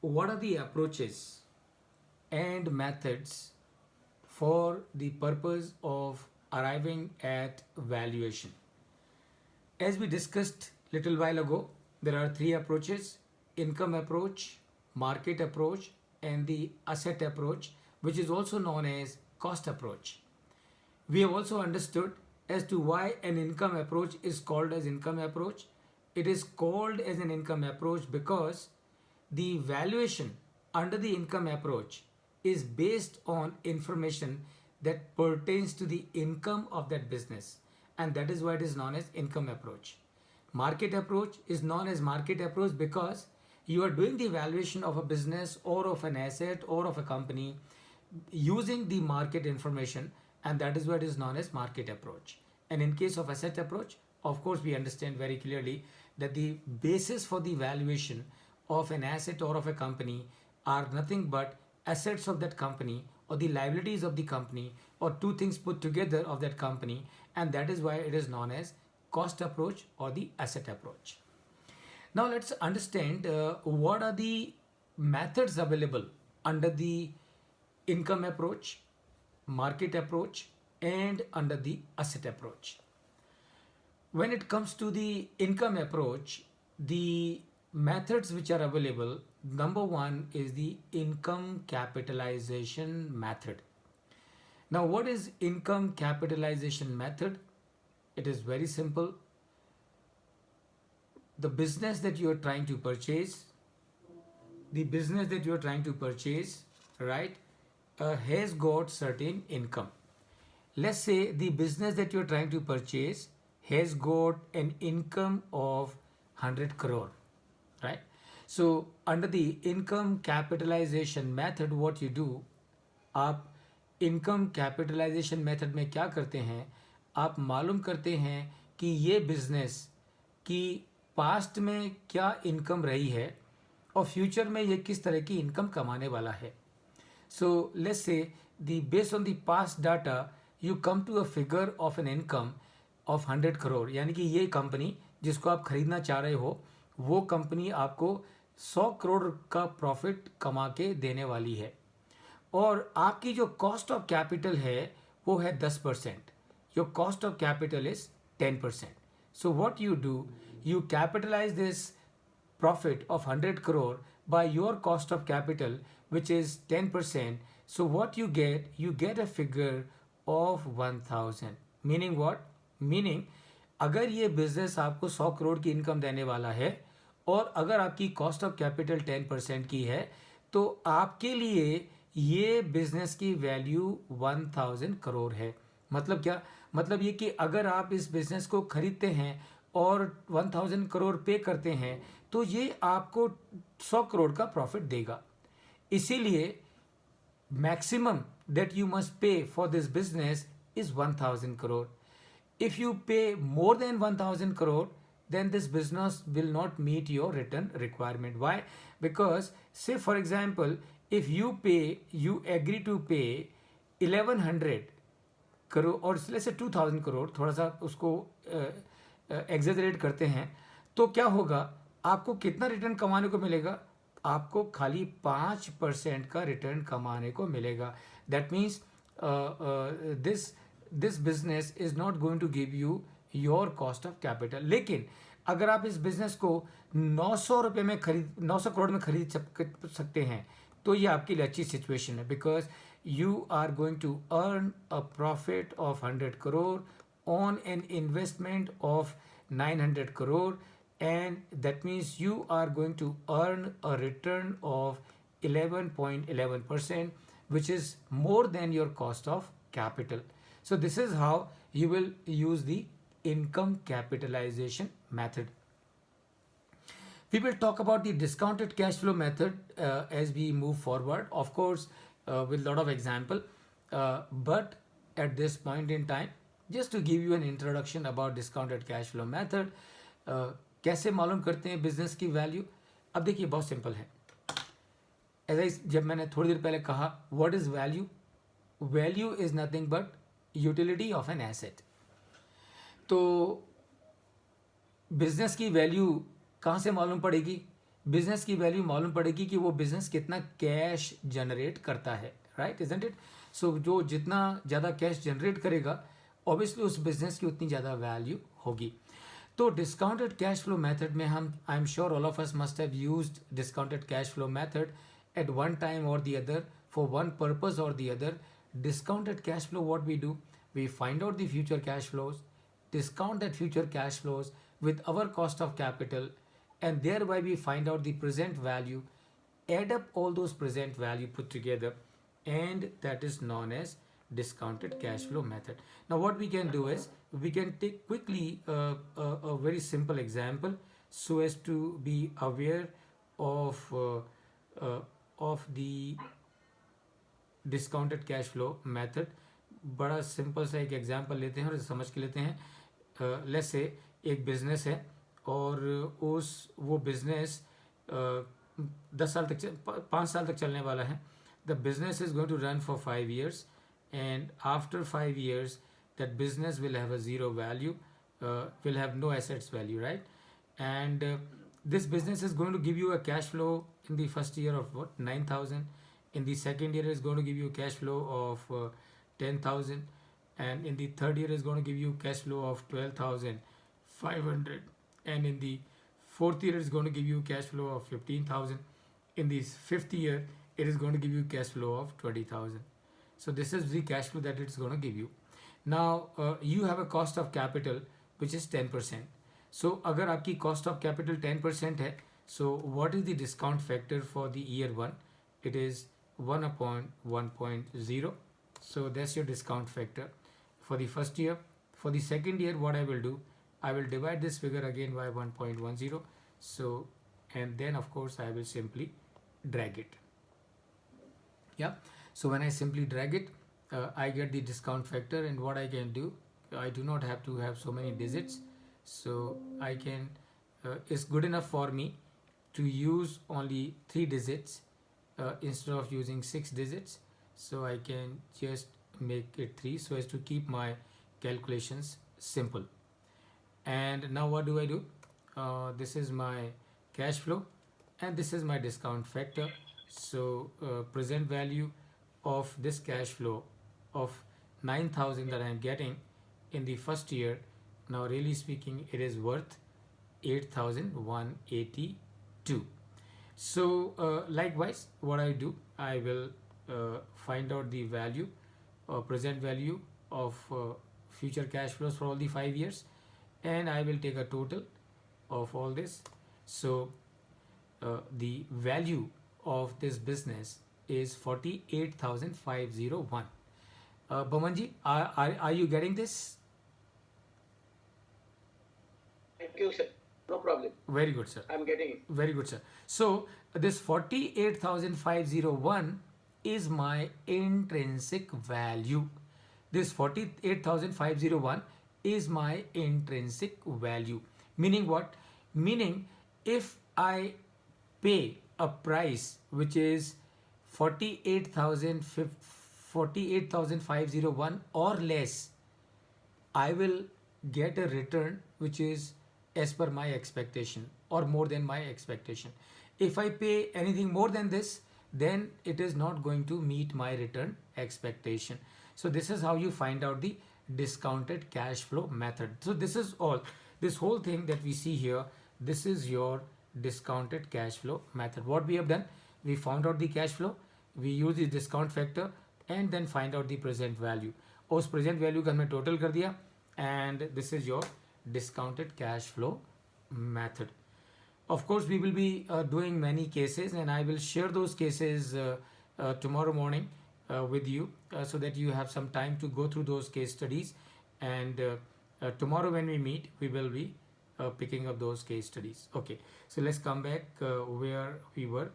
what are the approaches and methods for the purpose of arriving at valuation? As we discussed little while ago, there are three approaches: income approach, market approach, and the asset approach, which is also known as cost approach. We have also understood as to why an income approach is called as income approach. It is called as an income approach because the valuation under the income approach is based on information that pertains to the income of that business, and that is why it is known as income approach. Market approach is known as market approach because you are doing the valuation of a business or of an asset or of a company using the market information, and that is what is known as market approach. And in case of asset approach, of course, we understand very clearly that the basis for the valuation of an asset or of a company are nothing but assets of that company or the liabilities of the company or two things put together of that company, and that is why it is known as cost approach or the asset approach. Now let's understand what are the methods available under the income approach, market approach, and under the asset approach. When it comes to the income approach, the methods which are available, number one is the income capitalization method. Now, what is income capitalization method? It is very simple. The business that you are trying to purchase, right, has got certain income. Let's say the business that you're trying to purchase has got an income of 100 crore, right? So under the income capitalization method, what you do, आप income capitalisation method में क्या करते हैं, आप मालूम करते हैं कि ये बिजनेस की पास्ट में क्या इनकम रही है और फ्यूचर में ये किस तरह की इनकम कमाने वाला है. So let's say based on the past data, you come to a figure of an income of 100 crore. यानी कि ये कंपनी जिसको आप खरीदना चाह रहे हो, वो कंपनी आपको 100 करोड़ का प्रॉफिट कमा के देने वाली है, और आपकी जो कॉस्ट ऑफ कैपिटल है वो है 10%. Your cost of capital is 10%. So what you do, you capitalize this profit of 100 crore by your cost of capital, which is 10%. So what you get a figure of 1000. Meaning what? Meaning अगर ये business आपको 100 करोड़ की income देने वाला है और अगर आपकी कॉस्ट ऑफ कैपिटल 10% की है, तो आपके लिए ये बिजनेस की वैल्यू 1000 करोड़ है. मतलब क्या? मतलब ये कि अगर आप इस बिजनेस को खरीदते हैं और 1000 करोड़ पे करते हैं, तो ये आपको 100 करोड़ का प्रॉफिट देगा. इसीलिए maximum that you must pay for this business is 1000 crore. If you pay more than 1000 crore, then this business will not meet your return requirement. Why? Because say for example, if you agree to pay 1100 crore और let's say 2000 crore, थोड़ा सा उसको exaggerate करते हैं, तो क्या होगा, आपको कितना रिटर्न कमाने को मिलेगा? आपको खाली 5% का रिटर्न कमाने को मिलेगा. That means this business is not going to give you your cost of capital. लेकिन अगर आप इस बिजनेस को 900 करोड़ में खरीद सकते हैं, तो ये आपके लिए अच्छी सिचुएशन है, because you are going to earn a profit of 100 crore on an investment of 900 crore, and that means you are going to earn a return of 11.11%, which is more than your cost of capital. So this is how you will use the income capitalization method. We will talk about the discounted cash flow method as we move forward, of course, with a lot of example, but at this point in time, just to give you an introduction about discounted cash flow method, कैसे मालूम करते हैं business की value. अब देखिए, बहुत simple है. जब मैंने थोड़ी देर पहले कहा what is value, value is nothing but utility of an asset. तो बिजनेस की वैल्यू कहाँ से मालूम पड़ेगी? बिजनेस की वैल्यू मालूम पड़ेगी कि वो बिजनेस कितना कैश जनरेट करता है, राइट, इजंट इट? सो जो जितना ज़्यादा कैश जनरेट करेगा, ऑब्वियसली उस बिजनेस की उतनी ज़्यादा वैल्यू होगी। तो डिस्काउंटेड कैश फ्लो मेथड में हम, I am sure all of us must have used discounted cash flow method at one time or the other, for one purpose or the other. Discounted cash flow, what we do, we find out the future cash flows, discount that future cash flows with our cost of capital, and thereby we find out the present value, add up all those present value put together, and that is known as discounted cash flow method. Now what we can do is we can take quickly a very simple example so as to be aware of uh, of the discounted cash flow method. बड़ा simple सा एक example लेते हैं और समझ के लेते हैं। लेट्स से एक बिजनेस है और उस वो बिजनेस 10 साल तक 5 साल तक चलने वाला है। The business is going to run for 5 years and after 5 years that business will have a zero value, will have no assets value, right? And this business is going to give you a cash flow in the first year of what, 9,000. In the second year is going to give you cash flow of 10,000, and in the third year is going to give you cash flow of 12,500, and in the fourth year is going to give you cash flow of 15,000. In the fifth year it is going to give you cash flow of 20,000. So this is the cash flow that it's going to give you. Now you have a cost of capital which is 10%. So अगर आपकी cost of capital 10% है, so what is the discount factor for the year 1? It is 1 upon 1.0. So that's your discount factor for the first year. For the second year, what I will do, I will divide this figure again by 1.10. So, and then of course I will simply drag it. Yeah. So when I simply drag it, I get the discount factor, and what I can do, I do not have to have so many digits. So I can, it's good enough for me to use only 3 digits instead of using 6 digits. So I can just make it 3 so as to keep my calculations simple. And now what do I do? This is my cash flow and this is my discount factor. So present value of this cash flow of 9,000 that I am getting in the first year, now really speaking it is worth 8,182. So likewise what I do, I will find out the value, present value of future cash flows for all the 5 years, and I will take a total of all this. So the value of this business is 48,501. Bamanji, are you getting this? Thank you, sir. No problem. Very good, sir. I'm getting it. Very good, sir. So this 48,501 is my intrinsic value. This 48,501 is my intrinsic value. Meaning what? Meaning if I pay a price which is 48,501 or less, I will get a return which is as per my expectation or more than my expectation. If I pay anything more than this, then it is not going to meet my return expectation. So this is how you find out the discounted cash flow method. So this is all, this whole thing that we see here, this is your discounted cash flow method. What we have done, we found out the cash flow, we use the discount factor and then find out the present value. उस present value का हमने total कर दिया, and this is your discounted cash flow method. Of course we will be doing many cases, and I will share those cases tomorrow morning with you so that you have some time to go through those case studies, and tomorrow when we meet we will be picking up those case studies. Okay, so let's come back where we were.